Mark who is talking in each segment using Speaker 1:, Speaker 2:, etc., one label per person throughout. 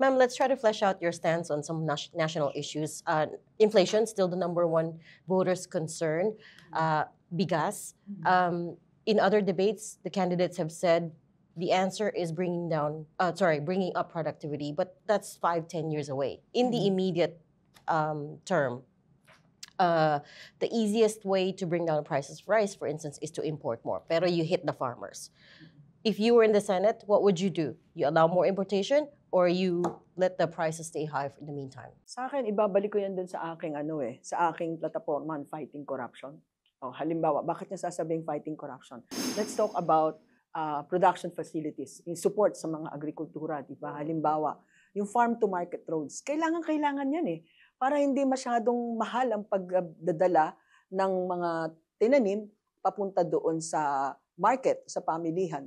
Speaker 1: Ma'am, let's try to flesh out your stance on some national issues. Inflation, still the number one voters' concern. Bigas. In other debates, the candidates have said the answer is bringing up productivity, but that's 5, 10 years away. In the immediate term, the easiest way to bring down prices of rice, for instance, is to import more. Pero you hit the farmers. If you were in the Senate, what would you do? You allow more importation or you let the prices stay high for the meantime?
Speaker 2: Sa akin, ibabalik ko yan dun sa aking sa aking plataforma on fighting corruption. O, halimbawa, bakit niya sasabing fighting corruption? Let's talk about production facilities in support sa mga agrikultura, di ba? Halimbawa, yung farm to market roads. Kailangan yan para hindi masyadong mahal ang pagdadala ng mga tinanim papunta doon sa market, sa pamilihan,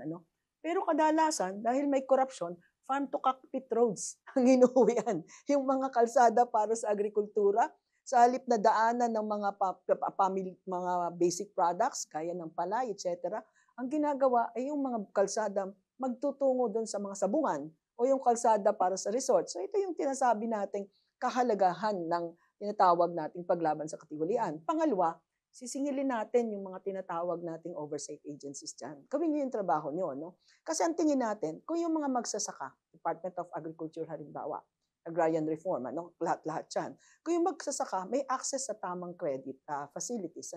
Speaker 2: Pero kadalasan, dahil may corruption, farm to cockpit roads ang inuwian. Yung mga kalsada para sa agrikultura, sa halip na daanan ng mga basic products, kaya ng palay, etc., ang ginagawa ay yung mga kalsada magtutungo doon sa mga sabungan o yung kalsada para sa resort. So ito yung tinasabi nating kahalagahan ng tinatawag nating paglaban sa katiwalian. Pangalawa, sisingilin natin yung mga tinatawag nating oversight agencies dyan. Gawin nyo yung trabaho nyo, Kasi ang tingin natin, kung yung mga magsasaka, Department of Agriculture halimbawa, agrarian reform, lahat-lahat yan. Kung yung magsasaka, may access sa tamang credit facilities,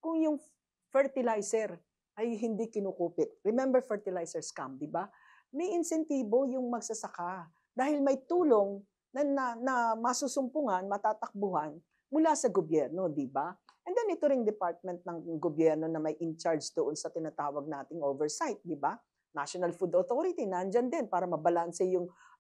Speaker 2: Kung yung fertilizer ay hindi kinukupit. Remember fertilizer scam, di ba? May insentibo yung magsasaka dahil may tulong na masusumpungan, matatakbuhan mula sa gobyerno, di ba? And then ito ring department ng gobyerno na may in charge doon sa tinatawag nating oversight, di ba? National Food Authority, nandyan din para mabalanse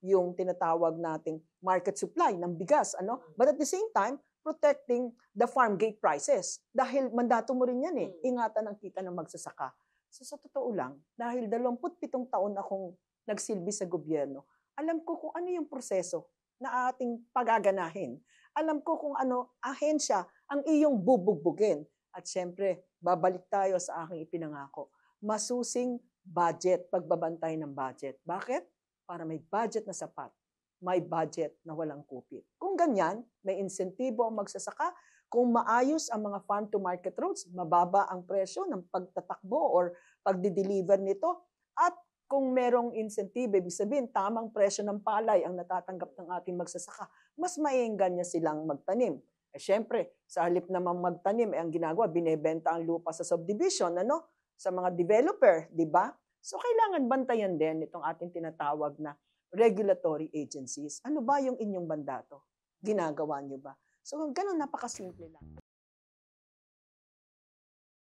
Speaker 2: yung tinatawag nating market supply ng bigas, But at the same time, protecting the farm gate prices. Dahil mandato mo rin yan ingatan ang kita ng magsasaka. So sa totoo lang, dahil 27 taon akong nagsilbi sa gobyerno, alam ko kung ano yung proseso na ating pagaganahin. Alam ko kung ano ahensya ang iyong bubugbugin. At syempre, babalik tayo sa aking ipinangako. Masusing budget, pagbabantay ng budget. Bakit? Para may budget na sapat. May budget na walang kupit. Kung ganyan, may insentibo ang magsasaka. Kung maayos ang mga farm-to-market roads, mababa ang presyo ng pagtatakbo or pagdi-deliver nito. At kung merong insentive, ibig sabihin, tamang presyo ng palay ang natatanggap ng ating magsasaka, mas maiengganyo silang magtanim. Syempre, sa halip naman magtanim, ang ginagawa, binebenta ang lupa sa subdivision, sa mga developer, di ba? So, kailangan bantayan din itong ating tinatawag na regulatory agencies. Ano ba yung inyong mandato? Ginagawa nyo ba? So, ganun, napakasimple lang.